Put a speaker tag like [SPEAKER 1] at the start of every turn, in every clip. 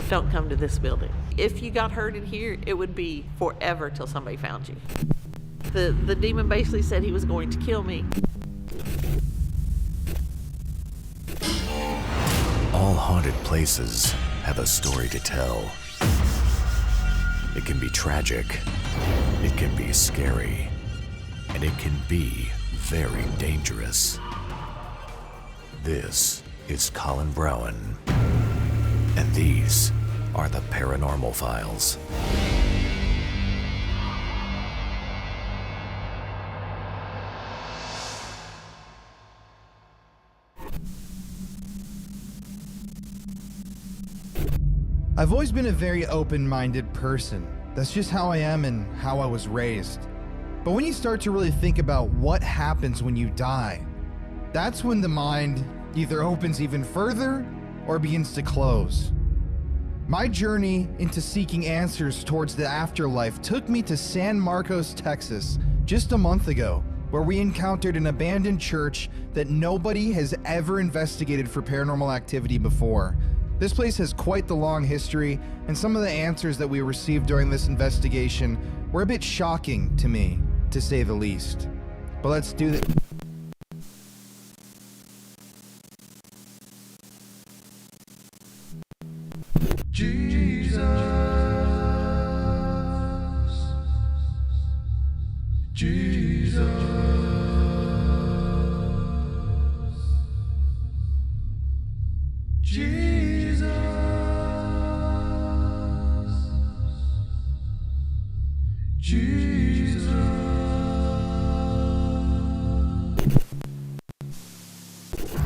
[SPEAKER 1] don't come to this building. If you got hurt in here, it would be forever till somebody found you. The demon basically said he was going to kill me.
[SPEAKER 2] All haunted places have a story to tell. It can be tragic, it can be scary, and it can be very dangerous. This is Colin Browen, and these are the Paranormal Files.
[SPEAKER 3] I've always been a very open-minded person. That's just how I am and how I was raised. But when you start to really think about what happens when you die, that's when the mind either opens even further or begins to close. My journey into seeking answers towards the afterlife took me to San Marcos, Texas, just a month ago, where we encountered an abandoned church that nobody has ever investigated for paranormal activity before. This place has quite the long history, and some of the answers that we received during this investigation were a bit shocking to me, to say the least. But let's do this.
[SPEAKER 4] Jesus, Jesus, Jesus, Jesus.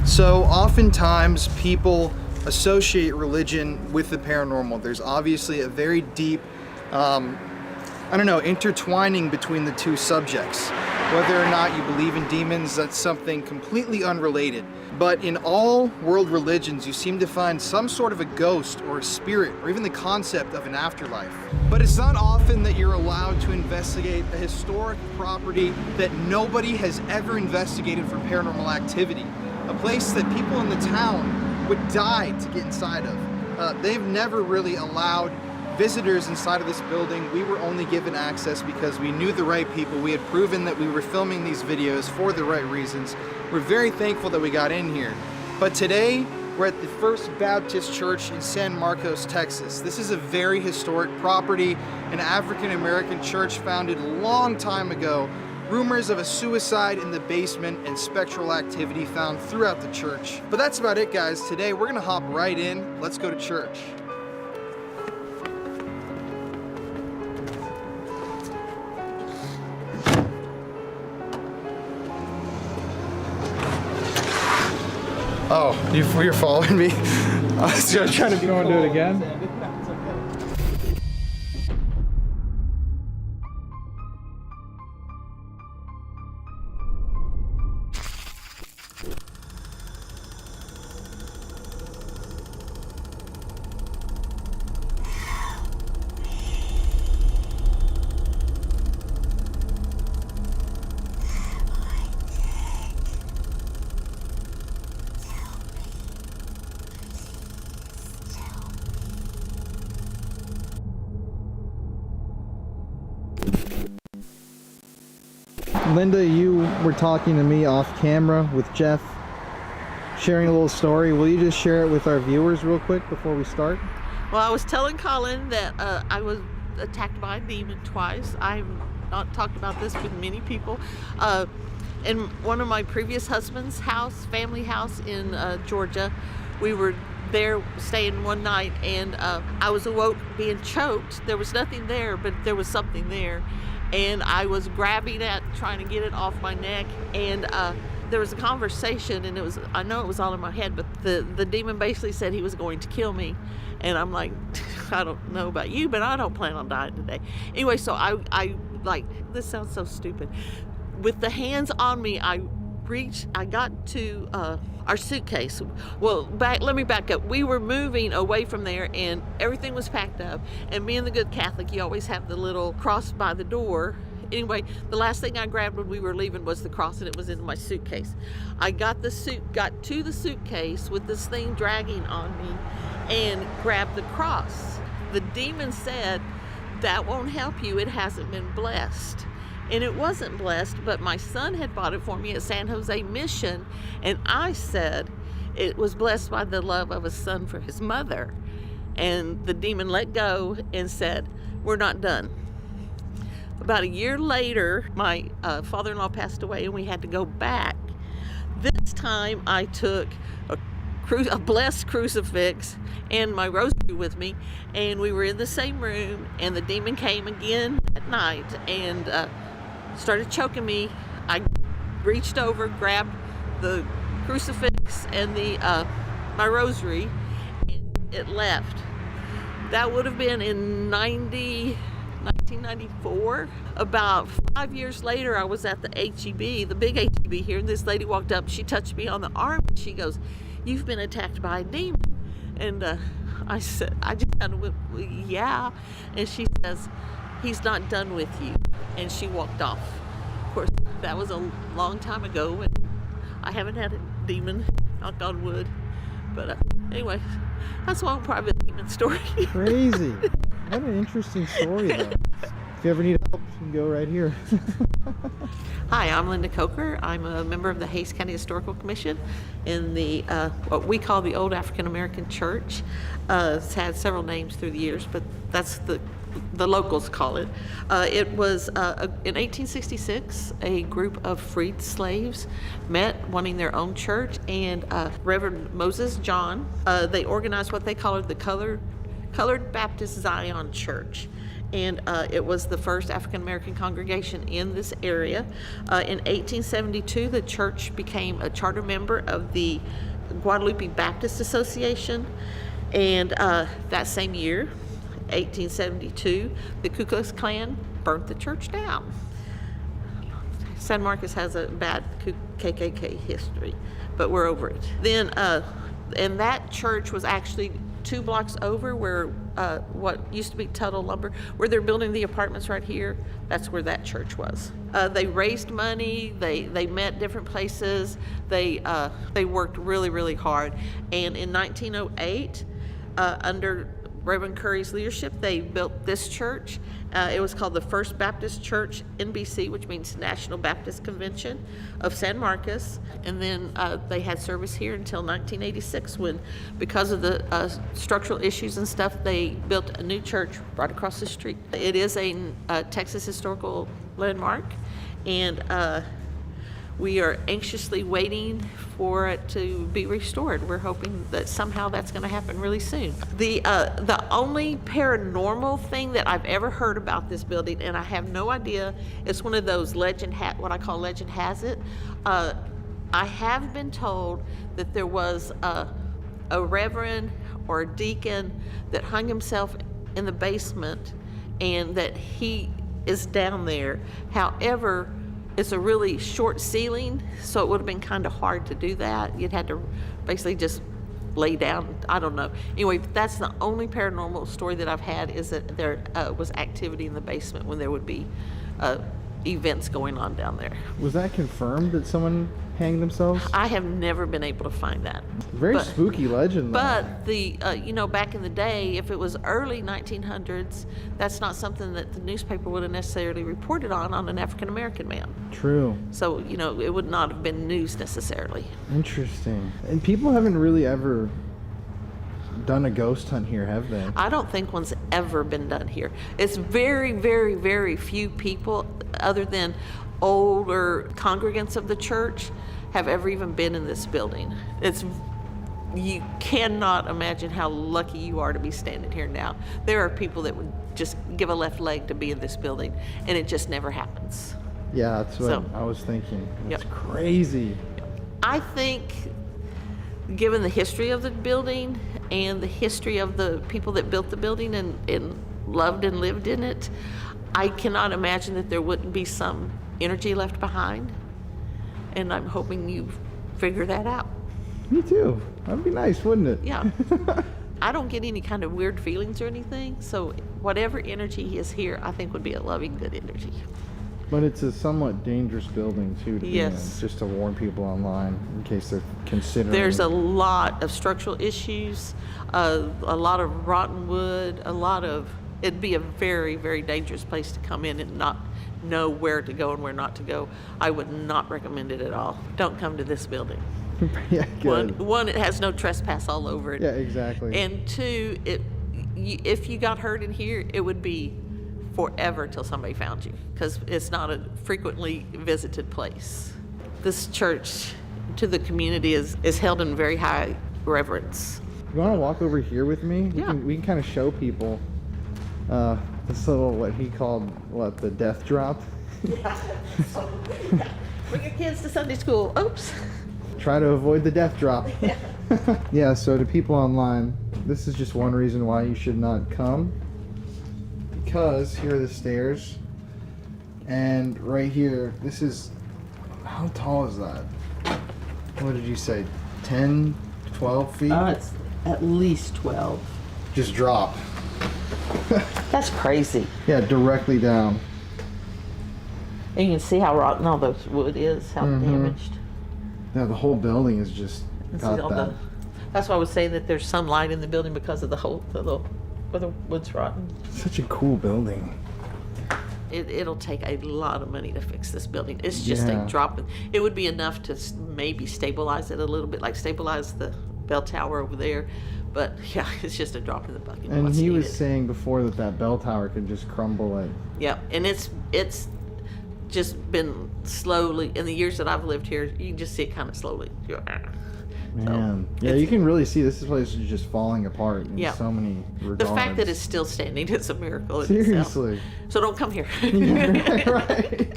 [SPEAKER 3] So oftentimes people associate religion with the paranormal. There's obviously a very deep, intertwining between the two subjects. Whether or not you believe in demons, that's something completely unrelated. But in all world religions, you seem to find some sort of a ghost or a spirit, or even the concept of an afterlife. But it's not often that you're allowed to investigate a historic property that nobody has ever investigated for paranormal activity. A place that people in the town would die to get inside of. They've never really allowed visitors inside of this building. We were only given access because we knew the right people. We had proven that we were filming these videos for the right reasons. We're very thankful that we got in here. But today, we're at the First Baptist Church in San Marcos, Texas. This is a very historic property, an African-American church founded a long time ago. Rumors of a suicide in the basement and spectral activity found throughout the church. But that's about it, guys. Today, we're gonna hop right in. Let's go to church. Oh, you're following me? I was just trying to be
[SPEAKER 5] want to do it again? Linda, you were talking to me off camera with Jeff, sharing a little story. Will you just share it with our viewers real quick before we start?
[SPEAKER 1] Well, I was telling Colin that I was attacked by a demon twice. I've not talked about this with many people. In one of my previous husband's house, family house in Georgia, we were there staying one night, and I was awoke being choked. There was nothing there, but there was something there. And I was grabbing at, trying to get it off my neck, and there was a conversation, and I know it was all in my head, but the demon basically said he was going to kill me. And I'm like, I don't know about you, but I don't plan on dying today. Anyway, so I this sounds so stupid. With the hands on me, I got to our suitcase. Well, let me back up. We were moving away from there, and everything was packed up. And being the good Catholic, you always have the little cross by the door anyway, the last thing I grabbed when we were leaving was the cross, and it was in my suitcase. I got to the suitcase with this thing dragging on me and grabbed the cross. The demon said, "That won't help you. It hasn't been blessed." And it wasn't blessed, but my son had bought it for me at San Jose Mission, and I said it was blessed by the love of a son for his mother. And the demon let go and said, "We're not done." About a year later, my father-in-law passed away, and we had to go back. This time I took a blessed crucifix and my rosary with me, and we were in the same room, and the demon came again at night and started choking me. I reached over, grabbed the crucifix and my rosary, and it left. That would have been in 1994. About 5 years later, I was at the HEB, the big HEB here, and this lady walked up. She touched me on the arm. She goes, "You've been attacked by a demon." And I said, I just kind of went, "Well, yeah." And she says, "He's not done with you." And she walked off. Of course, that was a long time ago, and I haven't had a demon, knock on wood. But anyway, that's one private demon story.
[SPEAKER 5] Crazy. What an interesting story, though. If you ever need help, you can go right here.
[SPEAKER 1] Hi, I'm Linda Coker. I'm a member of the Hays County Historical Commission in the what we call the Old African American Church. It's had several names through the years, but that's the locals call it. It was in 1866, a group of freed slaves met wanting their own church, and Reverend Moses John, they organized what they called the Colored Baptist Zion Church. And it was the first African American congregation in this area. In 1872, the church became a charter member of the Guadalupe Baptist Association. And that same year, 1872, the Ku Klux Klan burnt the church down. San Marcos has a bad KKK history, but we're over it. Then, and that church was actually 2 blocks over where what used to be Tuttle Lumber, where they're building the apartments right here. That's where that church was. They raised money. They met different places. They worked really, really hard. And in 1908, under Reverend Curry's leadership, they built this church. It was called the First Baptist Church NBC, which means National Baptist Convention of San Marcos. And then they had service here until 1986, when, because of the structural issues and stuff, they built a new church right across the street. It is a Texas historical landmark, and we are anxiously waiting for it to be restored. We're hoping that somehow that's going to happen really soon. The only paranormal thing that I've ever heard about this building, and I have no idea, it's one of those what I call legend has it. I have been told that there was a reverend or a deacon that hung himself in the basement, and that he is down there. However, it's a really short ceiling, so it would have been kind of hard to do that. You'd had to basically just lay down. I don't know. Anyway, that's the only paranormal story that I've had, is that there was activity in the basement when there would be events going on down there.
[SPEAKER 5] Was that confirmed that someone hanged themselves?
[SPEAKER 1] I have never been able to find that.
[SPEAKER 5] Very spooky legend, though.
[SPEAKER 1] But back in the day, if it was early 1900s, that's not something that the newspaper would have necessarily reported on an African American man.
[SPEAKER 5] True.
[SPEAKER 1] So, it would not have been news necessarily.
[SPEAKER 5] Interesting. And people haven't really ever done a ghost hunt here, have they?
[SPEAKER 1] I don't think one's ever been done here. It's very, very, very few people, other than older congregants of the church, have ever even been in this building. You cannot imagine how lucky you are to be standing here now. There are people that would just give a left leg to be in this building, and it just never happens.
[SPEAKER 5] Yeah, that's what I was thinking. It's crazy.
[SPEAKER 1] I think, given the history of the building and the history of the people that built the building and loved and lived in it, I cannot imagine that there wouldn't be some energy left behind. And I'm hoping you figure that out.
[SPEAKER 5] Me too. That'd be nice, wouldn't it?
[SPEAKER 1] Yeah. I don't get any kind of weird feelings or anything, so whatever energy is here, I think would be a loving, good energy.
[SPEAKER 5] But it's a somewhat dangerous building too. To be in,
[SPEAKER 1] Yes.
[SPEAKER 5] just to warn people online in case they're considering.
[SPEAKER 1] There's a lot of structural issues, a lot of rotten wood, it'd be a very, very dangerous place to come in and not know where to go and where not to go. I would not recommend it at all. Don't come to this building.
[SPEAKER 5] Yeah, good.
[SPEAKER 1] One, it has no trespass all over it.
[SPEAKER 5] Yeah, exactly.
[SPEAKER 1] And two, if you got hurt in here, it would be forever till somebody found you, because it's not a frequently visited place. This church to the community is held in very high reverence.
[SPEAKER 5] You want to walk over here with me?
[SPEAKER 1] Yeah.
[SPEAKER 5] We can kind of show people this little, what he called, the death drop.
[SPEAKER 1] Bring your kids to Sunday school. Oops.
[SPEAKER 5] Try to avoid the death drop. Yeah, so to people online, this is just one reason why you should not come. Because here are the stairs. And right here, this is, how tall is that? What did you say? 10, 12 feet?
[SPEAKER 1] It's at least 12.
[SPEAKER 5] Just drop.
[SPEAKER 1] That's crazy.
[SPEAKER 5] Yeah, directly down.
[SPEAKER 1] And you can see how rotten all those wood is, how damaged.
[SPEAKER 5] Yeah, the whole building is just
[SPEAKER 1] This
[SPEAKER 5] got
[SPEAKER 1] is all
[SPEAKER 5] that.
[SPEAKER 1] that's why I was saying that there's some light in the building because of the whole, where the wood's rotten.
[SPEAKER 5] Such a cool building.
[SPEAKER 1] It'll take a lot of money to fix this building. It's just
[SPEAKER 5] Yeah.
[SPEAKER 1] a drop. It would be enough to maybe stabilize it a little bit, like stabilize the bell tower over there. But yeah, it's just a drop in the bucket.
[SPEAKER 5] And
[SPEAKER 1] What's
[SPEAKER 5] he was
[SPEAKER 1] needed.
[SPEAKER 5] saying before that bell tower could just crumble like.
[SPEAKER 1] Yeah, and it's just been slowly, in the years that I've lived here, you can just see it kind of slowly.
[SPEAKER 5] Man, yeah, you can really see this place is just falling apart in
[SPEAKER 1] Yeah.
[SPEAKER 5] so many regards.
[SPEAKER 1] The fact that it's still standing is a miracle in itself.
[SPEAKER 5] seriously.
[SPEAKER 1] So don't come here.
[SPEAKER 5] Yeah, right.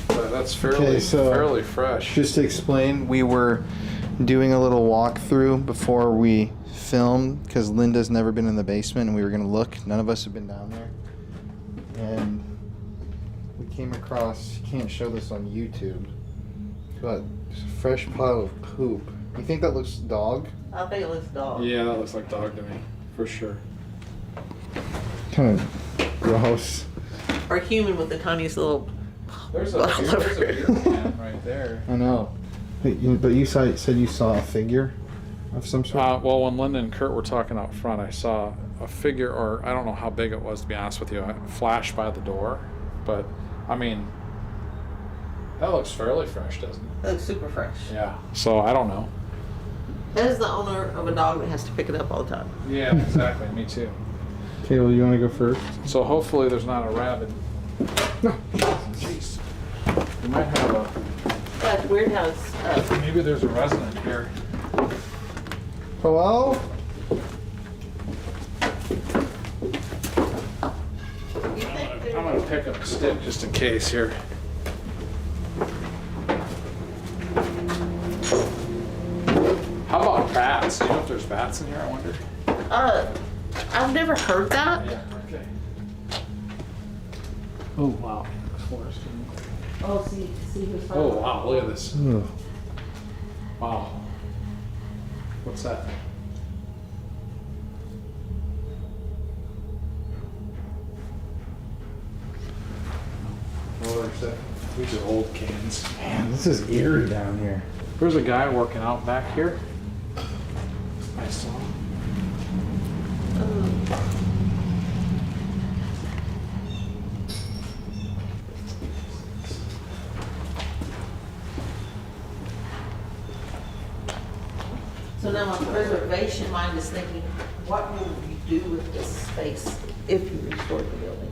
[SPEAKER 6] That's fairly fairly fresh.
[SPEAKER 5] Just to explain, we were doing a little walkthrough before we filmed because Linda's never been in the basement and we were going to look. None of us have been down there. And we came across, you can't show this on YouTube, but there's a fresh pile of poop. You think that looks dog?
[SPEAKER 1] I think it looks dog.
[SPEAKER 6] Yeah, that looks like dog to me, for sure.
[SPEAKER 5] Kind of gross.
[SPEAKER 1] Or human with the tiniest little.
[SPEAKER 6] There's a
[SPEAKER 1] Well,
[SPEAKER 6] beer can right there.
[SPEAKER 5] I know. But you said you saw a figure of some sort?
[SPEAKER 6] Well, when Linda and Kurt were talking out front, I saw a figure, or I don't know how big it was to be honest with you, flash by the door. But I mean, that looks fairly fresh, doesn't it?
[SPEAKER 1] It looks super fresh.
[SPEAKER 6] Yeah. So I don't know.
[SPEAKER 1] That is the owner of a dog that has to pick it up all the time.
[SPEAKER 6] Yeah, exactly. Me too.
[SPEAKER 5] Okay, well, you want to go first?
[SPEAKER 6] So hopefully there's not a rabbit.
[SPEAKER 5] No.
[SPEAKER 6] Jeez. We might have a.
[SPEAKER 1] That's weird how it's.
[SPEAKER 6] Maybe there's a resident here.
[SPEAKER 5] Hello?
[SPEAKER 6] I'm gonna pick up a stick just in case here. How about bats? Do you know if there's bats in here? I wonder.
[SPEAKER 1] I've never heard that.
[SPEAKER 6] Yeah. Okay. Oh wow. Forest.
[SPEAKER 1] Oh, see who's
[SPEAKER 6] Oh wow! Look at this.
[SPEAKER 5] Ugh.
[SPEAKER 6] Wow. What's that? Oh, there's that. These are old cans.
[SPEAKER 5] Man, this is eerie down here.
[SPEAKER 6] There's a guy working out back here. I saw.
[SPEAKER 1] So now my preservation mind is thinking, what will you do with this space if you restored the building?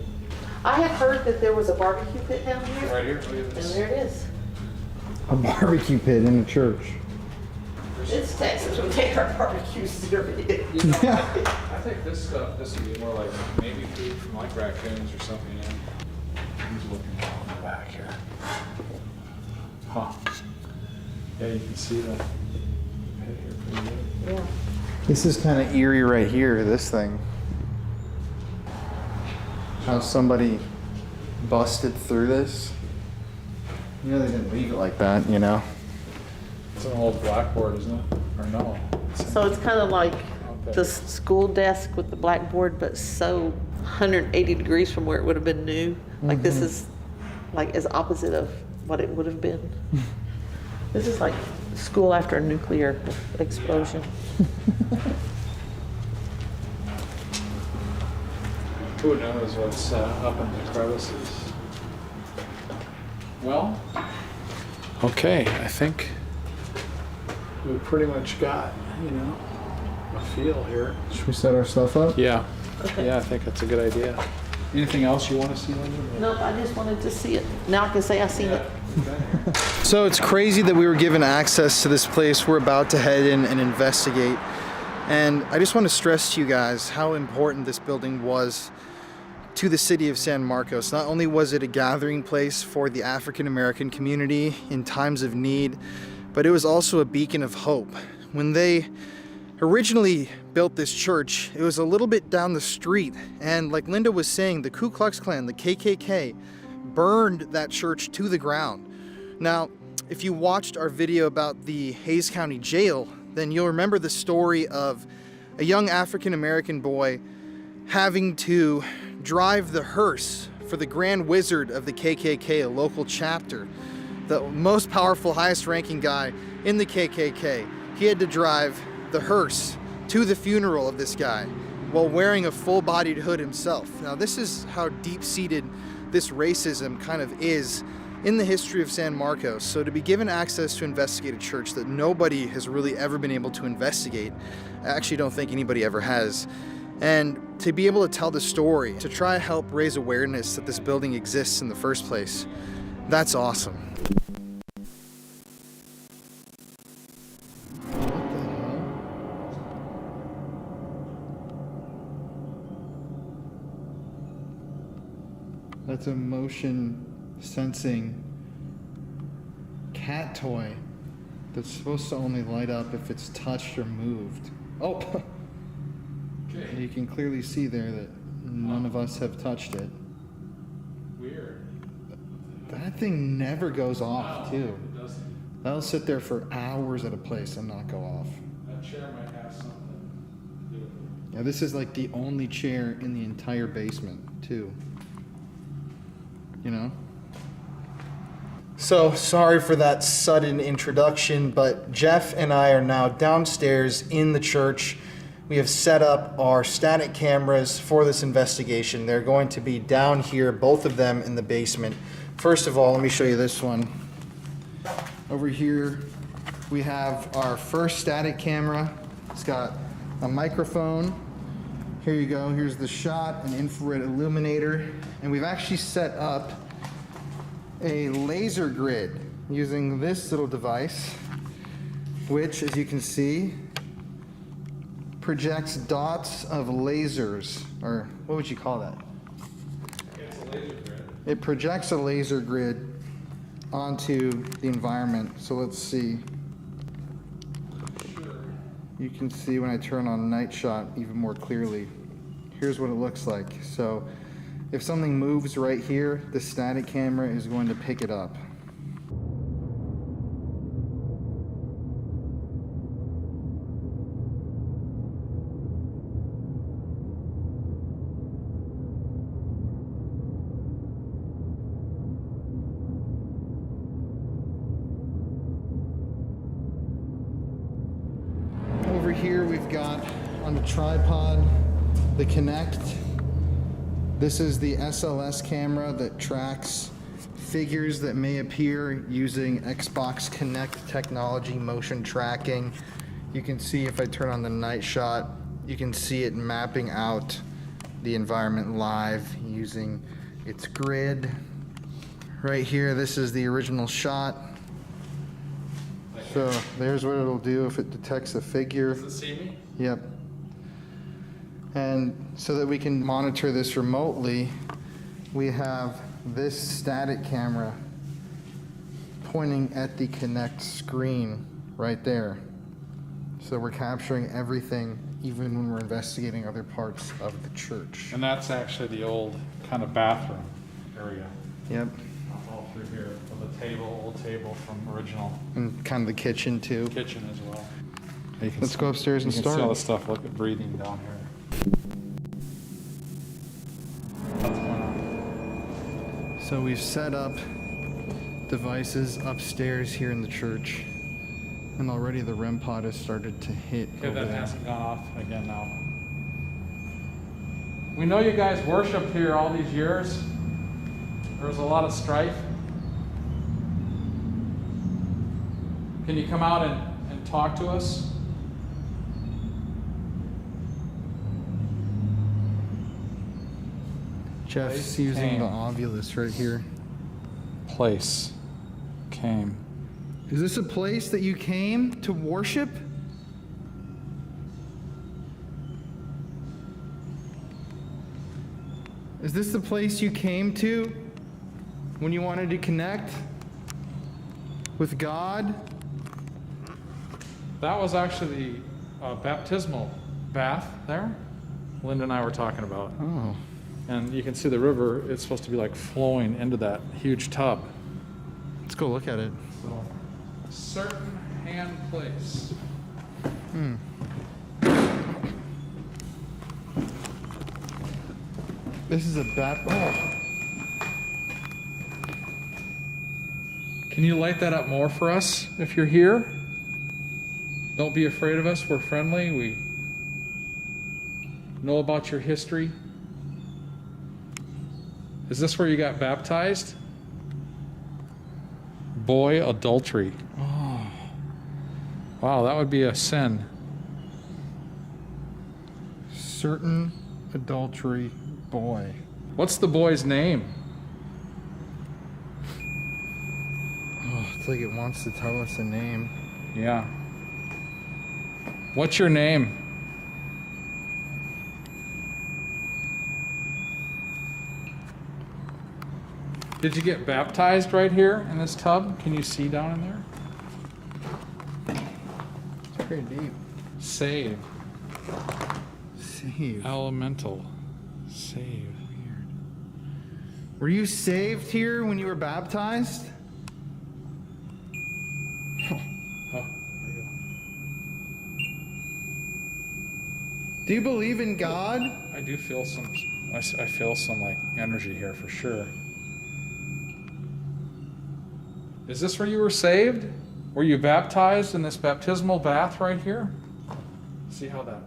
[SPEAKER 1] I had heard that there was a barbecue pit down here.
[SPEAKER 6] Right here. Look at
[SPEAKER 1] And
[SPEAKER 6] this.
[SPEAKER 1] there it is.
[SPEAKER 5] A barbecue pit in a church.
[SPEAKER 1] It's Texas. We take our barbecues serious.
[SPEAKER 6] You know, I think this stuff, this would be more like maybe food from like raccoons or something. Yeah. He's looking down the back here. Huh. Yeah, you can see the pit here pretty good.
[SPEAKER 1] Yeah.
[SPEAKER 5] This is kind of eerie right here, this thing. How somebody busted through this. You know, they didn't leave it like that, you know?
[SPEAKER 6] It's an old blackboard, isn't it? Or no?
[SPEAKER 1] So it's kind of like
[SPEAKER 6] page.
[SPEAKER 1] the school desk with the blackboard, but so 180 degrees from where it would have been new. Like this is like as opposite of what it would have been. This is like school after a nuclear explosion.
[SPEAKER 6] Who knows what's up in the crevices? Well, okay, I think we pretty much got, a feel here.
[SPEAKER 5] Should we set our stuff up?
[SPEAKER 6] Yeah. Yeah, I think that's a good idea. Anything else you want to see, Linda?
[SPEAKER 1] Nope, I just wanted to see it. Now I can say I seen it.
[SPEAKER 3] So it's crazy that we were given access to this place we're about to head in and investigate. And I just want to stress to you guys how important this building was to the city of San Marcos. Not only was it a gathering place for the African American community in times of need, but it was also a beacon of hope. When they originally built this church, it was a little bit down the street, and like Linda was saying, the Ku Klux Klan, the KKK, burned that church to the ground. Now, if you watched our video about the Hays County Jail, then you'll remember the story of a young African American boy having to drive the hearse for the Grand Wizard of the KKK, a local chapter, the most powerful, highest ranking guy in the KKK. He had to drive the hearse to the funeral of this guy while wearing a full-bodied hood himself. Now, this is how deep-seated this racism kind of is in the history of San Marcos. So to be given access to investigate a church that nobody has really ever been able to investigate, I actually don't think anybody ever has, and to be able to tell the story, to try to help raise awareness that this building exists in the first place, that's awesome.
[SPEAKER 5] That's a motion sensing cat toy that's supposed to only light up if it's touched or moved. Oh! You can clearly see there that none of us have touched it.
[SPEAKER 6] Weird.
[SPEAKER 5] That thing never goes off, too.
[SPEAKER 6] It doesn't.
[SPEAKER 5] That'll sit there for hours at a place and not go off.
[SPEAKER 6] That chair might have something to do with it.
[SPEAKER 5] Yeah, this is like the only chair in the entire basement, too. You know?
[SPEAKER 3] So sorry for that sudden introduction, but Jeff and I are now downstairs in the church. We have set up our static cameras for this investigation. They're going to be down here, both of them in the basement. First of all, let me show you this one. Over here, we have our first static camera. It's got a microphone. Here you go, here's the shot, an infrared illuminator. And we've actually set up a laser grid using this little device, which, as you can see, projects dots of lasers, or what would you call that?
[SPEAKER 6] It's a laser grid.
[SPEAKER 5] It projects a laser grid onto the environment. So let's see.
[SPEAKER 6] Sure.
[SPEAKER 5] You can see when I turn on night shot even more clearly. Here's what it looks like. So if something moves right here, the static camera is going to pick it up. Over here we've got on the tripod the Kinect. This is the SLS camera that tracks figures that may appear using Xbox Kinect technology, motion tracking. You can see if I turn on the night shot, you can see it mapping out the environment live using its grid. Right here, this is the original shot. So there's what it'll do if it detects a figure.
[SPEAKER 6] Does it see me?
[SPEAKER 5] Yep. And so that we can monitor this remotely, we have this static camera pointing at the Kinect screen right there. So we're capturing everything, even when we're investigating other parts of the church.
[SPEAKER 6] And that's actually the old kind of bathroom area.
[SPEAKER 5] Yep.
[SPEAKER 6] All through here with a table, old table from original
[SPEAKER 5] And kind of the kitchen too.
[SPEAKER 6] kitchen as well. You can
[SPEAKER 5] Let's go upstairs and
[SPEAKER 6] you can see all the
[SPEAKER 5] start.
[SPEAKER 6] stuff. Look at breathing down here. What's going on?
[SPEAKER 5] So we've set up devices upstairs here in the church, and already the REM pod has started to hit
[SPEAKER 6] Okay,
[SPEAKER 5] over
[SPEAKER 6] that
[SPEAKER 5] there.
[SPEAKER 6] hasn't gone off again now. We know you guys worshiped here all these years. There was a lot of strife. Can you come out and talk to us?
[SPEAKER 5] Jeff's
[SPEAKER 6] Place
[SPEAKER 5] using
[SPEAKER 6] came.
[SPEAKER 5] the Ovilus right here.
[SPEAKER 6] Place came.
[SPEAKER 5] Is this a place that you came to worship? Is this the place you came to when you wanted to connect with God?
[SPEAKER 6] That was actually the baptismal bath there. Linda and I were talking about.
[SPEAKER 5] Oh,
[SPEAKER 6] And you can see the river, it's supposed to be like flowing into that huge tub.
[SPEAKER 5] let's go look at it.
[SPEAKER 6] So, certain hand place.
[SPEAKER 5] This is a oh.
[SPEAKER 6] Can you light that up more for us if you're here? Don't be afraid of us. We're friendly. We know about your history. Is this where you got baptized? Boy, adultery. Oh. Wow, that would be a sin.
[SPEAKER 5] Certain adultery boy.
[SPEAKER 6] What's the boy's name?
[SPEAKER 5] Oh, it's like it wants to tell us a name.
[SPEAKER 6] Yeah. What's your name? Did you get baptized right here in this tub? Can you see down in there?
[SPEAKER 5] It's pretty deep.
[SPEAKER 6] Save.
[SPEAKER 5] Saved.
[SPEAKER 6] Elemental. Save.
[SPEAKER 5] Were you saved here when you were baptized?
[SPEAKER 6] Oh, there we go.
[SPEAKER 5] Do you believe in God?
[SPEAKER 6] I do feel I feel some like energy here for sure. Is this where you were saved? Were you baptized in this baptismal bath right here? See how that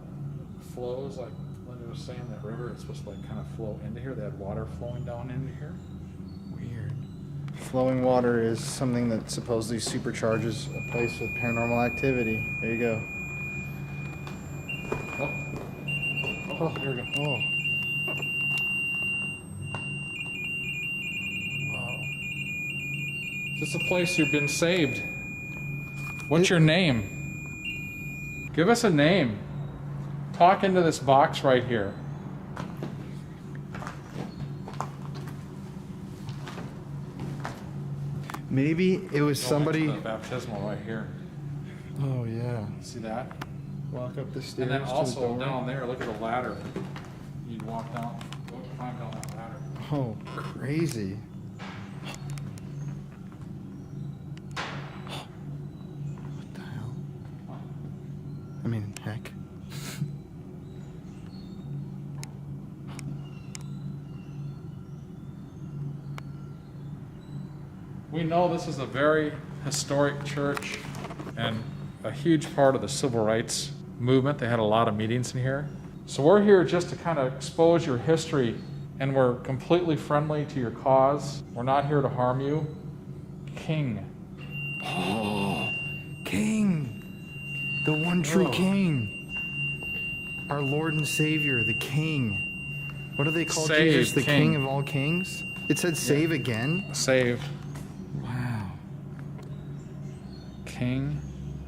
[SPEAKER 6] flows, like Linda was saying, that river, it's supposed to like kind of flow into here. They had water flowing down into here.
[SPEAKER 5] Weird. Flowing water is something that supposedly supercharges a place with paranormal activity. There you go.
[SPEAKER 6] Oh, here we go.
[SPEAKER 5] Oh.
[SPEAKER 6] Is this a place you've been saved? What's your name? Give us a name. Talk into this box right here.
[SPEAKER 5] Maybe it was somebody.
[SPEAKER 6] Go into the baptismal right here.
[SPEAKER 5] Oh yeah.
[SPEAKER 6] See that?
[SPEAKER 5] Walk up the stairs.
[SPEAKER 6] And then
[SPEAKER 5] to the
[SPEAKER 6] also
[SPEAKER 5] door.
[SPEAKER 6] down there, look at the ladder. You'd walk down, climb down that ladder.
[SPEAKER 5] Oh, crazy. What the hell? I mean, heck.
[SPEAKER 6] We know this is a very historic church and a huge part of the civil rights movement. They had a lot of meetings in here. So we're here just to kind of expose your history, and we're completely friendly to your cause. We're not here to harm you. King.
[SPEAKER 5] Oh, King. The one true
[SPEAKER 6] Oh.
[SPEAKER 5] King. Our Lord and Savior, the King. What do they call
[SPEAKER 6] Save,
[SPEAKER 5] Jesus? The
[SPEAKER 6] King.
[SPEAKER 5] King of all kings? It said save again?
[SPEAKER 6] Save.
[SPEAKER 5] Wow.
[SPEAKER 6] King.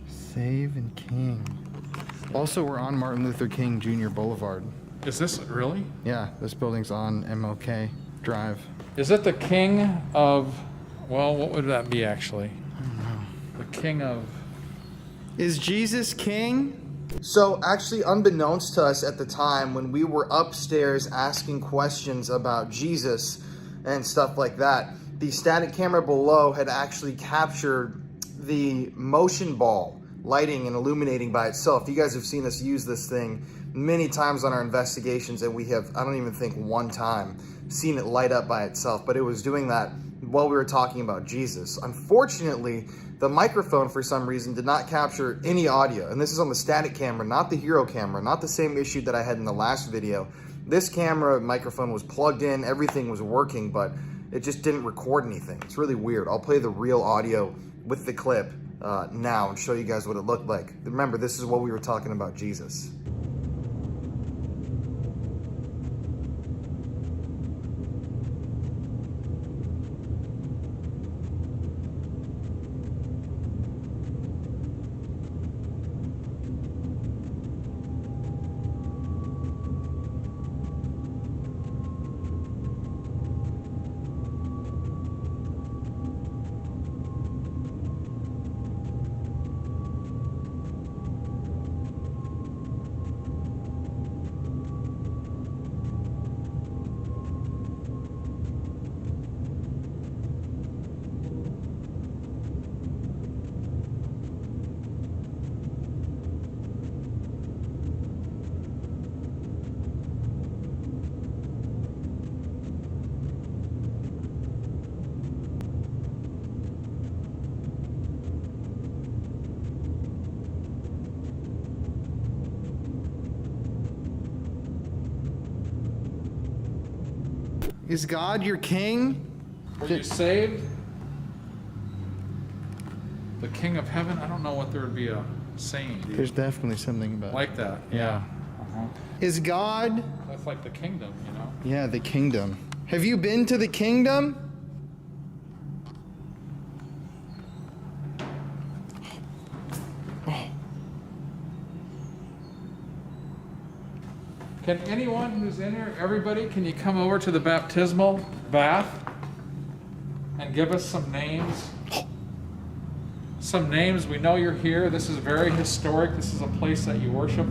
[SPEAKER 5] Save and King. Also, we're on Martin Luther King Jr. Boulevard.
[SPEAKER 6] Is this really?
[SPEAKER 5] Yeah, this building's on MLK Drive.
[SPEAKER 6] Is it the king of, well, what would that be actually?
[SPEAKER 5] I don't know.
[SPEAKER 6] The king of,
[SPEAKER 5] Is Jesus king? So, actually, unbeknownst to us at the time, when we were upstairs asking questions about Jesus and stuff like that, the static camera below had actually captured the motion ball lighting and illuminating by itself. You guys have seen us use this thing many times on our investigations, and we have, I don't even think one time, seen it light up by itself, but it was doing that while we were talking about Jesus. Unfortunately, the microphone for some reason did not capture any audio, and this is on the static camera, not the Hero camera, not the same issue that I had in the last video. This camera microphone was plugged in, everything was working, but it just didn't record anything. It's really weird. I'll play the real audio with the clip now and show you guys what it looked like. Remember, this is what we were talking about Jesus. Is God your king?
[SPEAKER 6] Were you saved? The King of Heaven? I don't know what there would be a saying.
[SPEAKER 5] There's definitely something about
[SPEAKER 6] Like that, yeah.
[SPEAKER 5] Is God?
[SPEAKER 6] That's like the kingdom, you know?
[SPEAKER 5] Yeah, the kingdom. Have you been to the kingdom?
[SPEAKER 6] Can anyone who's in here, everybody, can you come over to the baptismal bath and give us some names? Some names. We know you're here. This is very historic. This is a place that you worship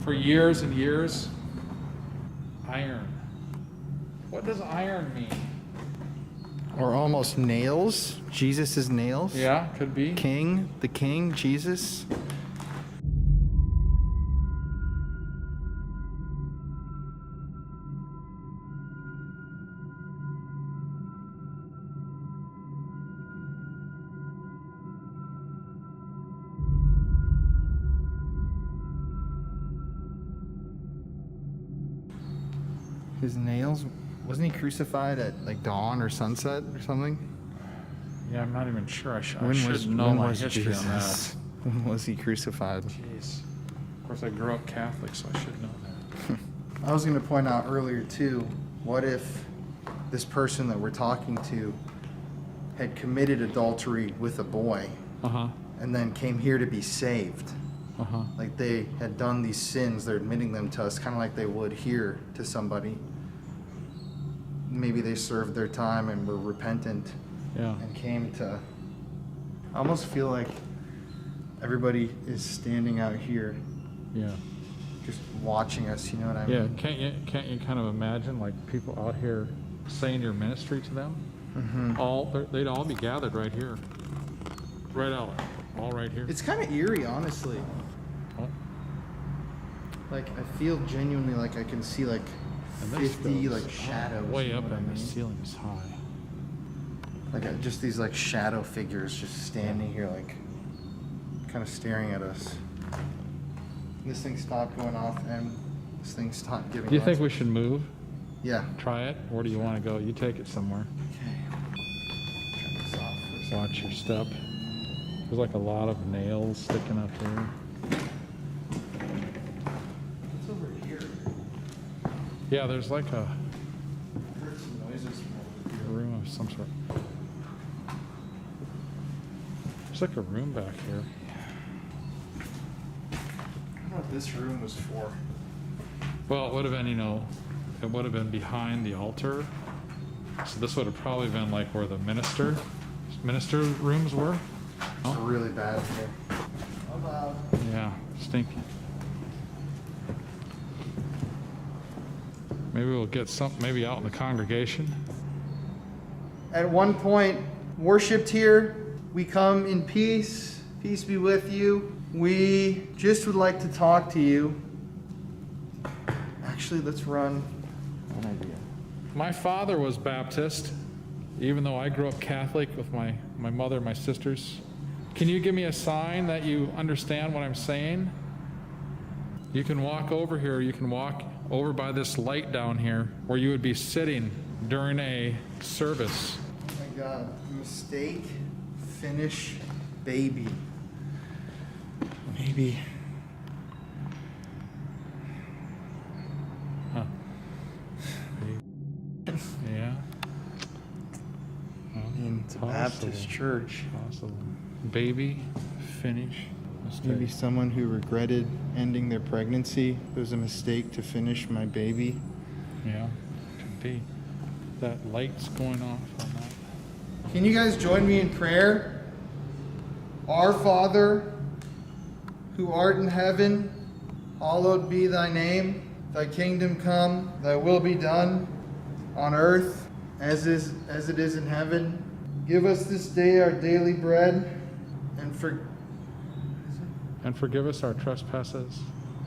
[SPEAKER 6] for years and years. Iron. What does iron mean?
[SPEAKER 5] Or almost nails? Jesus' nails?
[SPEAKER 6] Yeah, could be.
[SPEAKER 5] King, the king, Jesus. His nails? Wasn't he crucified at like dawn or sunset or something?
[SPEAKER 6] Yeah, I'm not even sure. I should know my history on that.
[SPEAKER 5] When was he crucified?
[SPEAKER 6] Jeez. Of course, I grew up Catholic, so I should know that.
[SPEAKER 5] I was going to point out earlier too, what if this person that we're talking to had committed adultery with a boy and then came here to be saved? Like they had done these sins, they're admitting them to us, kind of like they would here to somebody. Maybe they served their time and were repentant and came to... I almost feel like everybody is standing out here.
[SPEAKER 6] Yeah.
[SPEAKER 5] Just watching us, you know what I mean?
[SPEAKER 6] Yeah, can't you kind of imagine like people out here saying your ministry to them? They'd all be gathered right here. Right out. All right here.
[SPEAKER 5] It's kind of eerie, honestly. Like, I feel genuinely like I can see like 50 like shadows.
[SPEAKER 6] Way up
[SPEAKER 5] you know
[SPEAKER 6] and
[SPEAKER 5] what I
[SPEAKER 6] the
[SPEAKER 5] mean?
[SPEAKER 6] ceiling's high.
[SPEAKER 5] Like just these like shadow figures just standing here like kind of staring at us. This thing stopped going off and this thing stopped giving
[SPEAKER 6] Do you think
[SPEAKER 5] lights.
[SPEAKER 6] we should move?
[SPEAKER 5] Yeah.
[SPEAKER 6] Try it? Where do you want to go? You take it somewhere.
[SPEAKER 5] Okay. Turn this off for a second.
[SPEAKER 6] Watch your step. There's like a lot of nails sticking up here.
[SPEAKER 5] What's over here?
[SPEAKER 6] Yeah, there's like a
[SPEAKER 5] I heard some noises from over here.
[SPEAKER 6] room of some sort. There's like a room back here.
[SPEAKER 5] I don't know what this room was for.
[SPEAKER 6] Well, it would have been, it would have been behind the altar. So this would have probably been like where the minister rooms were.
[SPEAKER 5] It's really bad here. How loud?
[SPEAKER 6] Yeah, stinky. Maybe we'll get maybe out in the congregation.
[SPEAKER 5] At one point, worshipped here, we come in peace,
[SPEAKER 3] Peace be with you. We just would like to talk to you. Actually, let's run an idea.
[SPEAKER 6] My father was Baptist, even though I grew up Catholic with my mother and my sisters. Can you give me a sign that you understand what I'm saying? You can walk over here, you can walk over by this light down here where you would be sitting during a service.
[SPEAKER 3] Oh my God. Mistake, finish, baby. Maybe.
[SPEAKER 6] Huh. Yeah. Well,
[SPEAKER 3] In the Baptist church.
[SPEAKER 6] Possible. Baby, finish, mistake.
[SPEAKER 5] Maybe someone who regretted ending their pregnancy. It was a mistake to finish my baby.
[SPEAKER 6] Yeah, could be. That light's going off on that.
[SPEAKER 3] Can you guys join me in prayer? Our Father, who art in heaven, hallowed be thy name. Thy kingdom come, thy will be done, on earth as it is in heaven. Give us this day our daily bread, and
[SPEAKER 6] forgive us our trespasses,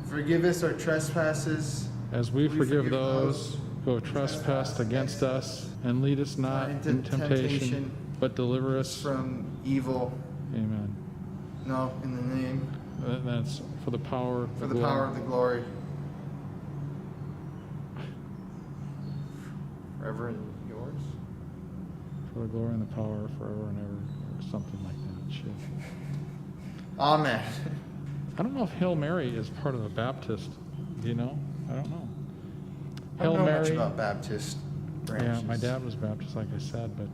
[SPEAKER 3] forgive us our trespasses,
[SPEAKER 6] as we forgive those who have trespassed against us, and lead us not into temptation, but deliver us
[SPEAKER 3] from evil.
[SPEAKER 6] Amen.
[SPEAKER 3] No, in the name,
[SPEAKER 6] That's for the power,
[SPEAKER 3] for the power of the glory. Forever yours.
[SPEAKER 6] for the glory and the power forever and ever, or something like that. Shit.
[SPEAKER 3] Amen.
[SPEAKER 6] I don't know if Hail Mary is part of the Baptist. Do you know? I don't know.
[SPEAKER 3] I don't know much about Baptist branches.
[SPEAKER 6] Yeah, my dad was Baptist, like I said, but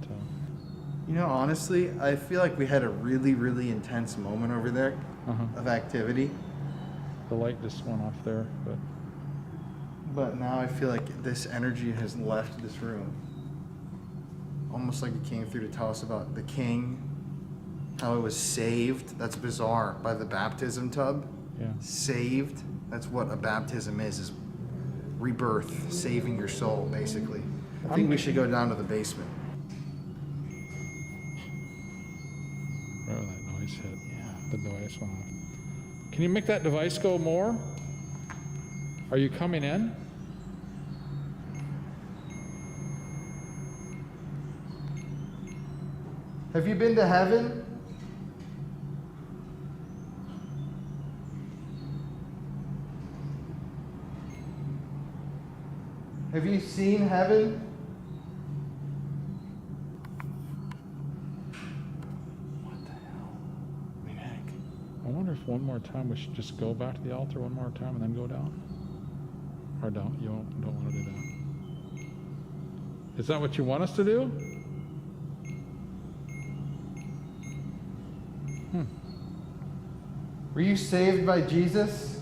[SPEAKER 3] You know, honestly, I feel like we had a really, really intense moment over there of activity.
[SPEAKER 6] the light just went off there.
[SPEAKER 3] But now I feel like this energy has left this room. Almost like it came through to tell us about the king, how it was saved. That's bizarre. By the baptism tub.
[SPEAKER 6] Yeah.
[SPEAKER 3] Saved. That's what a baptism is rebirth, saving your soul, basically. I think we should go down to the basement.
[SPEAKER 6] Oh, that noise hit. Yeah. The device went off. Can you make that device go more? Are you coming in?
[SPEAKER 3] Have you been to heaven? Have you seen heaven? What the hell? I mean, heck.
[SPEAKER 6] I wonder if one more time we should just go back to the altar one more time and then go down? Or don't? You don't want to do that? Is that what you want us to do?
[SPEAKER 3] Were you saved by Jesus?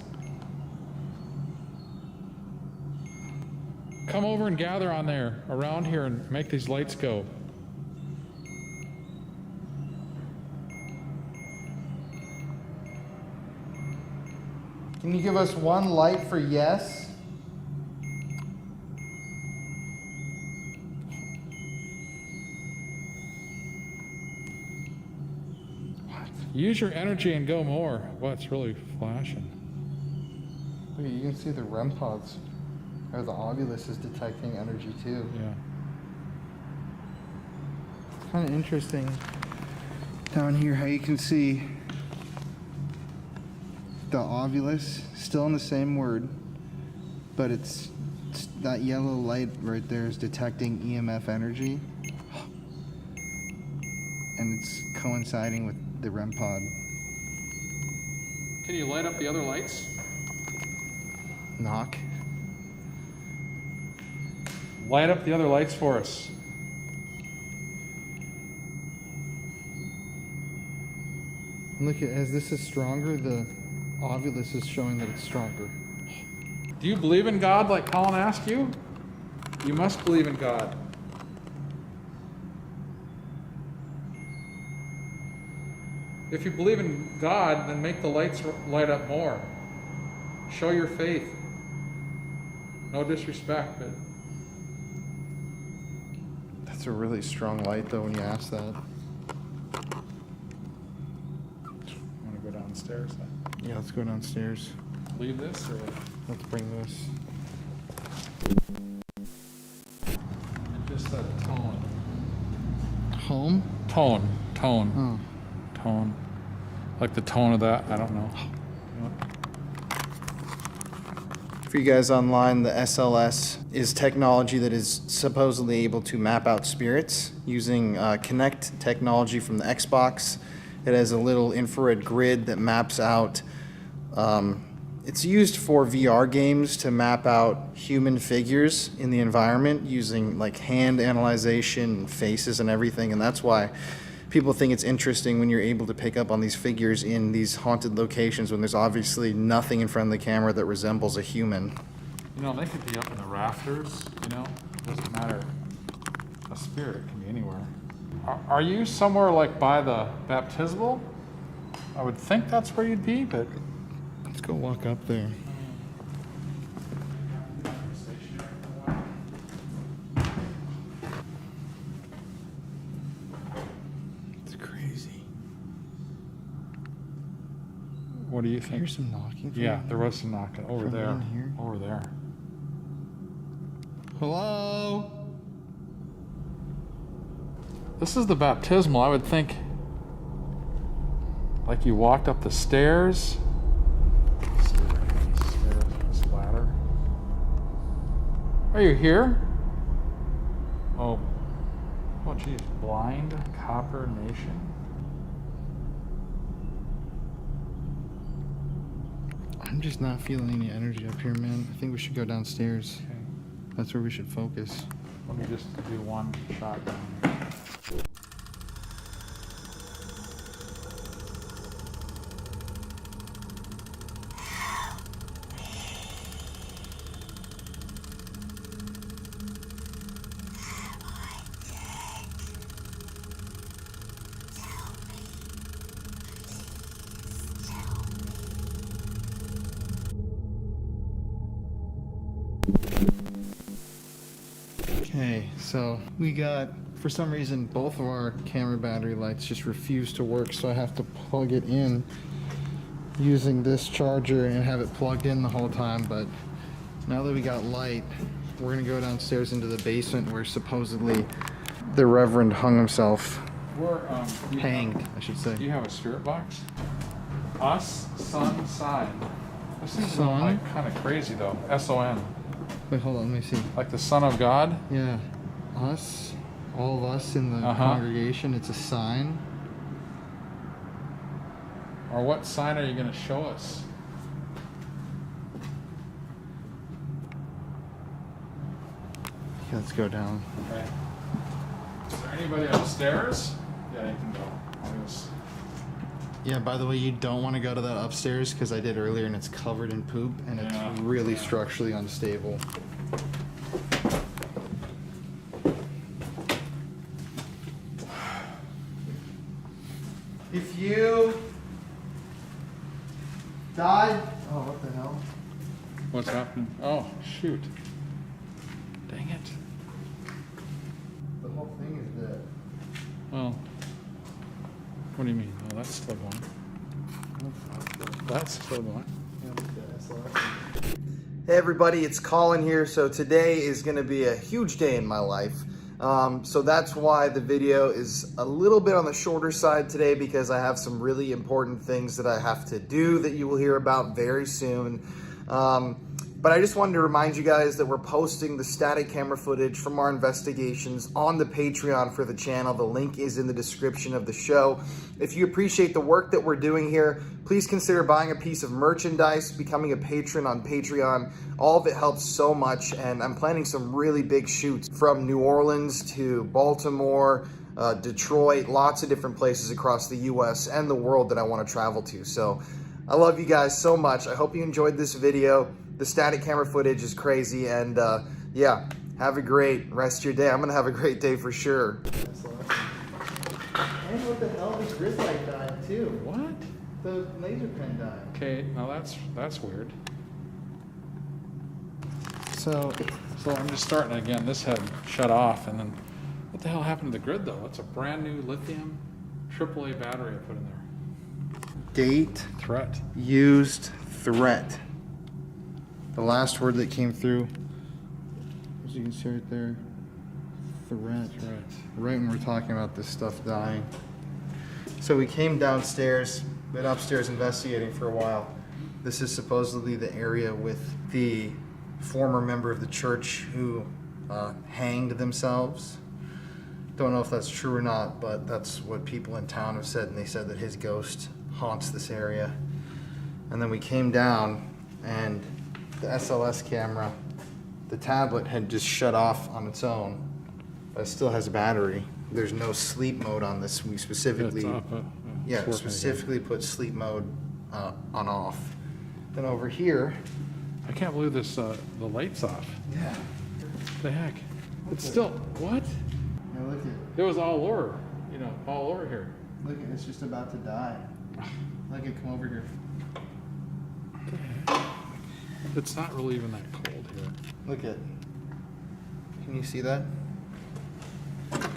[SPEAKER 6] Come over and gather on there, around here, and make these lights go.
[SPEAKER 3] Can you give us one light for yes?
[SPEAKER 6] Use your energy and go more. Well, it's really flashing.
[SPEAKER 3] Wait, you can see the REM pods, or the ovulus is detecting energy too.
[SPEAKER 6] Yeah.
[SPEAKER 3] It's kind of interesting down here how you can see the ovulus still in the same word, but it's that yellow light right there is detecting EMF energy, and it's coinciding with the REM pod.
[SPEAKER 6] Can you light up the other lights?
[SPEAKER 3] Knock.
[SPEAKER 6] Light up the other lights for us.
[SPEAKER 3] Look at, as this is stronger, the ovulus is showing that it's stronger.
[SPEAKER 6] Do you believe in God like Colin asked you? You must believe in God. If you believe in God, then make the lights light up more. Show your faith. No disrespect, but
[SPEAKER 3] That's a really strong light though when you ask that.
[SPEAKER 6] downstairs then?
[SPEAKER 5] Yeah, let's go downstairs.
[SPEAKER 6] Leave this or
[SPEAKER 5] Let's bring this.
[SPEAKER 6] and just that tone?
[SPEAKER 5] Home?
[SPEAKER 6] Tone.
[SPEAKER 5] Oh.
[SPEAKER 6] Tone. Like the tone of that, I don't know.
[SPEAKER 5] For you guys online, the SLS is technology that is supposedly able to map out spirits using Kinect technology from the Xbox. It has a little infrared grid that maps out. It's used for VR games to map out human figures in the environment using like hand analyzation and faces and everything, and that's why people think it's interesting when you're able to pick up on these figures in these haunted locations when there's obviously nothing in front of the camera that resembles a human.
[SPEAKER 6] You know, they could be up in the rafters, you know? Doesn't matter. A spirit can be anywhere. Are you somewhere like by the baptismal? I would think that's where you'd be, but...
[SPEAKER 5] Let's go walk up there. It's crazy.
[SPEAKER 6] What do you think?
[SPEAKER 5] Here's some knocking.
[SPEAKER 6] Yeah, there was some knocking. Over
[SPEAKER 5] From
[SPEAKER 6] there.
[SPEAKER 5] in here?
[SPEAKER 6] Over there.
[SPEAKER 5] Hello?
[SPEAKER 6] This is the baptismal. I would think like you walked up the stairs. Stairs, ladder. Are you here? Oh. Oh geez. Blind Copper Nation.
[SPEAKER 5] I'm just not feeling any energy up here, man. I think we should go downstairs.
[SPEAKER 6] Okay.
[SPEAKER 5] That's where we should focus.
[SPEAKER 6] Let me just do one shot down here.
[SPEAKER 5] Okay, so we got, for some reason, both of our camera battery lights just refuse to work, so I have to plug it in using this charger and have it plugged in the whole time. But now that we got light, we're gonna go downstairs into the basement where supposedly the Reverend hung himself. Hanged, I should say.
[SPEAKER 6] Do you have a spirit box? Us, sun, sign. This seems
[SPEAKER 5] Son?
[SPEAKER 6] like kind of crazy though. S-O-N.
[SPEAKER 5] Wait, hold on, let me see.
[SPEAKER 6] Like the Son of God?
[SPEAKER 5] Yeah, us, all of us in the congregation, it's a sign.
[SPEAKER 6] Or what sign are you going to show us?
[SPEAKER 5] Okay, let's go down.
[SPEAKER 6] Okay. Is there anybody upstairs? Yeah, you can go.
[SPEAKER 5] Yeah, by the way, you don't want to go to that upstairs because I did earlier and it's covered in poop and it's
[SPEAKER 6] Yeah.
[SPEAKER 5] really structurally unstable. If you died... Oh, what the hell?
[SPEAKER 6] What's happening? Oh, shoot. Dang it.
[SPEAKER 5] The whole thing is dead.
[SPEAKER 6] Well, what do you mean? Oh, that's still going. That's still going.
[SPEAKER 5] Hey everybody, it's Colin here. So today is going to be a huge day in my life. So that's why the video is a little bit on the shorter side today, because I have some really important things that I have to do that you will hear about very soon. But I just wanted to remind you guys that we're posting the static camera footage from our investigations on the Patreon for the channel. The link is in the description of the show. If you appreciate the work that we're doing here, please consider buying a piece of merchandise, becoming a patron on Patreon. All of it helps so much, and I'm planning some really big shoots from New Orleans to Baltimore, Detroit, lots of different places across the US and the world that I want to travel to. So I love you guys so much. I hope you enjoyed this video. The static camera footage is crazy, and yeah, have a great rest of your day. I'm gonna have a great day for sure. And what the hell, the grid light died too.
[SPEAKER 6] What?
[SPEAKER 5] The laser pen died.
[SPEAKER 6] Okay, now that's weird.
[SPEAKER 5] So
[SPEAKER 6] I'm just starting again. This had shut off, and then what the hell happened to the grid though? It's a brand new lithium AAA battery I put in there.
[SPEAKER 5] Date,
[SPEAKER 6] Threat.
[SPEAKER 5] used, threat. The last word that came through, as you can see right there, threat. Right when we're talking about this stuff dying. So we came downstairs, been upstairs investigating for a while. This is supposedly the area with the former member of the church who hanged themselves. Don't know if that's true or not, but that's what people in town have said, and they said that his ghost haunts this area. And then we came down, and the SLS camera, the tablet had just shut off on its own, but it still has a battery. There's no sleep mode on this. We specifically, specifically put sleep mode on off. Then over here,
[SPEAKER 6] I can't believe this. The light's off.
[SPEAKER 5] yeah.
[SPEAKER 6] What the heck? It's still what?
[SPEAKER 5] Now look
[SPEAKER 6] It was all over. All over here.
[SPEAKER 5] look at, it's just about to die. Look at, come over here.
[SPEAKER 6] It's not really even that cold here.
[SPEAKER 5] Look at. Can you see that?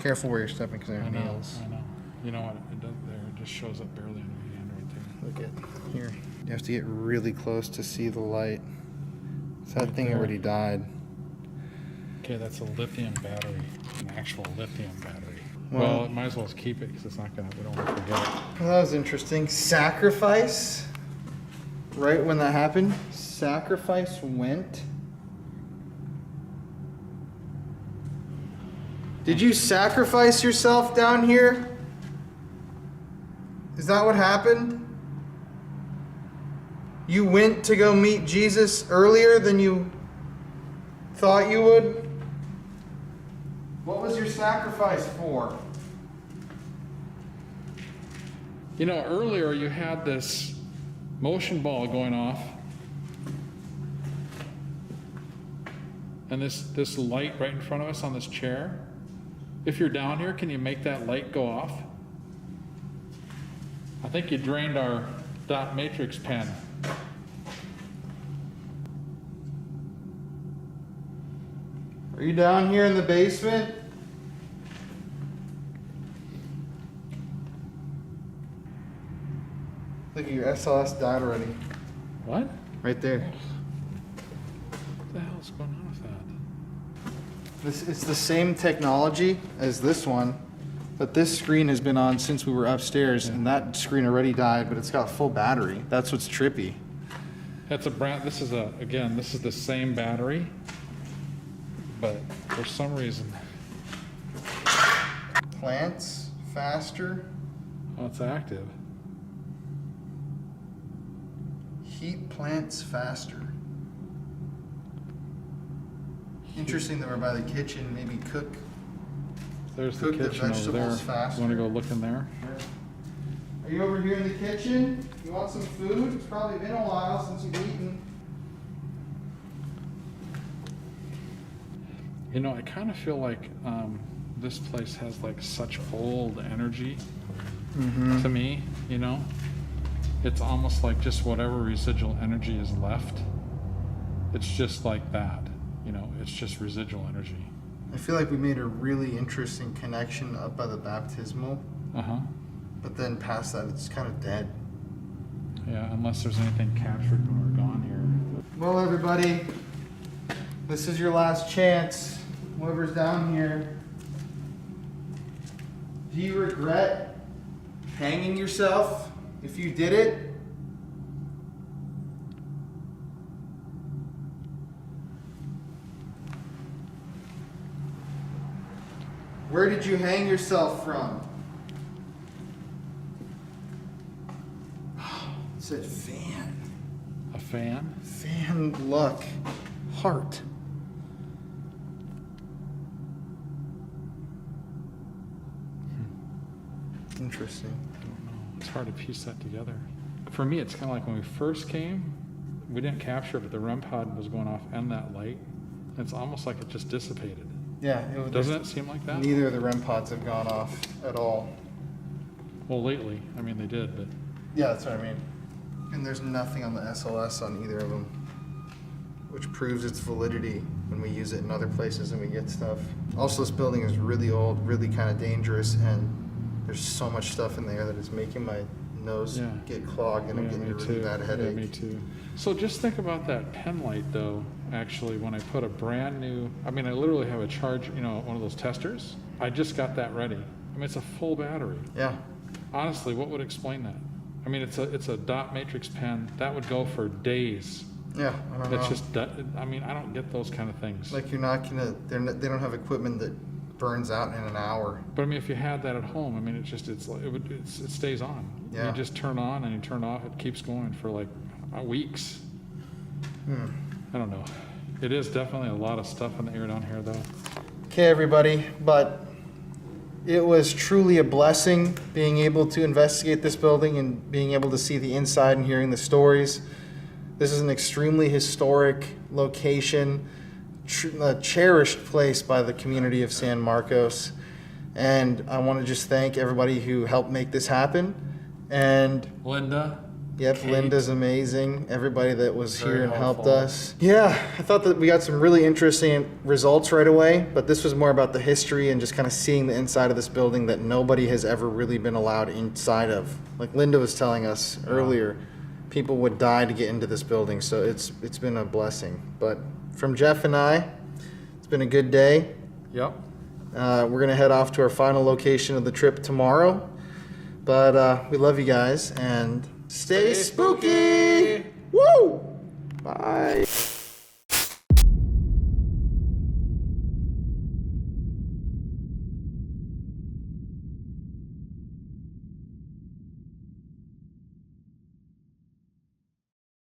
[SPEAKER 5] Careful where you're stepping because there are nails.
[SPEAKER 6] I know. You know what? It does there. It just shows up barely on your hand right there.
[SPEAKER 5] Look at here. You have to get really close to see the light. So that
[SPEAKER 6] Right
[SPEAKER 5] thing
[SPEAKER 6] there.
[SPEAKER 5] already died.
[SPEAKER 6] Okay, that's a lithium battery, an actual lithium battery.
[SPEAKER 5] Well-
[SPEAKER 6] Well, it might as well just keep it because it's not gonna. We don't want to forget it.
[SPEAKER 5] Well, that was interesting. Sacrifice. Right when that happened, sacrifice went. Did you sacrifice yourself down here? Is that what happened? You went to go meet Jesus earlier than you thought you would? What was your sacrifice for?
[SPEAKER 6] Earlier you had this motion ball going off, and this light right in front of us on this chair. If you're down here, can you make that light go off? I think you drained our dot matrix pen.
[SPEAKER 5] Are you down here in the basement? Look at your SLS died already.
[SPEAKER 6] What?
[SPEAKER 5] Right there.
[SPEAKER 6] What the hell is going on with that?
[SPEAKER 5] It's the same technology as this one, but this screen has been on since we were upstairs, and that screen already died, but it's got full battery. That's what's trippy.
[SPEAKER 6] That's a brand. This is the same battery, but for some reason,
[SPEAKER 5] Plants faster,
[SPEAKER 6] it's active.
[SPEAKER 5] heat plants faster. Interesting that we're by the kitchen, maybe cook.
[SPEAKER 6] There's the
[SPEAKER 5] Cook the
[SPEAKER 6] kitchen over there.
[SPEAKER 5] vegetables faster.
[SPEAKER 6] You want to go look in there?
[SPEAKER 5] Are you over here in the kitchen? You want some food? It's probably been a while since you've eaten.
[SPEAKER 6] I kind of feel like this place has like such old energy to me, It's almost like just whatever residual energy is left. It's just like that, it's just residual energy.
[SPEAKER 5] I feel like we made a really interesting connection up by the baptismal,
[SPEAKER 6] Uh-huh.
[SPEAKER 5] but then past that, it's kind of dead.
[SPEAKER 6] Yeah, unless there's anything captured when we're gone here.
[SPEAKER 5] Well, everybody, this is your last chance. Whoever's down here, do you regret hanging yourself if you did it? Where did you hang yourself from? It said fan.
[SPEAKER 6] A fan?
[SPEAKER 5] Fan luck. Heart. Interesting.
[SPEAKER 6] I don't know. It's hard to piece that together. For me, it's kind of like when we first came, we didn't capture it, but the REM pod was going off and that light. It's almost like it just dissipated.
[SPEAKER 5] Yeah. It was
[SPEAKER 6] Doesn't it seem like that?
[SPEAKER 5] Neither of the REM pods have gone off at all.
[SPEAKER 6] Well, lately, they did, but
[SPEAKER 5] Yeah, that's what I mean. And there's nothing on the SLS on either of them, which proves its validity when we use it in other places and we get stuff. Also, this building is really old, really kind of dangerous, and there's so much stuff in there that it's making my nose
[SPEAKER 6] Yeah.
[SPEAKER 5] get clogged and I'm getting a really bad headache.
[SPEAKER 6] Yeah, me too. So just think about that pen light though, actually, when I put a brand new, I mean, I literally have a charge, you know, one of those testers. I just got that ready. I mean, it's a full battery.
[SPEAKER 5] Yeah.
[SPEAKER 6] Honestly, what would explain that? I mean, it's a dot matrix pen. That would go for days.
[SPEAKER 5] Yeah, I don't know.
[SPEAKER 6] It's just, I mean, I don't get those kind of things.
[SPEAKER 5] Like you're not gonna, they don't have equipment that burns out in an hour.
[SPEAKER 6] But I mean, if you had that at home, I mean, it stays on.
[SPEAKER 5] Yeah.
[SPEAKER 6] You just turn on and you turn off. It keeps going for like weeks. I don't know. It is definitely a lot of stuff in the air down here, though.
[SPEAKER 5] Okay, everybody, but it was truly a blessing being able to investigate this building and being able to see the inside and hearing the stories. This is an extremely historic location, a cherished place by the community of San Marcos. And I want to just thank everybody who helped make this happen. And
[SPEAKER 6] Linda.
[SPEAKER 5] yep,
[SPEAKER 6] Kate.
[SPEAKER 5] Linda's amazing. Everybody that was
[SPEAKER 6] Very
[SPEAKER 5] here and helped
[SPEAKER 6] helpful.
[SPEAKER 5] us. Yeah, I thought that we got some really interesting results right away, but this was more about the history and just kind of seeing the inside of this building that nobody has ever really been allowed inside of. Like Linda was telling us earlier, people would die to get into this building, so it's been a blessing. But from Jeff and I, it's been a good day.
[SPEAKER 6] Yep.
[SPEAKER 5] We're gonna head off to our final location of the trip tomorrow. But we love you guys and stay spooky! Woo! Bye.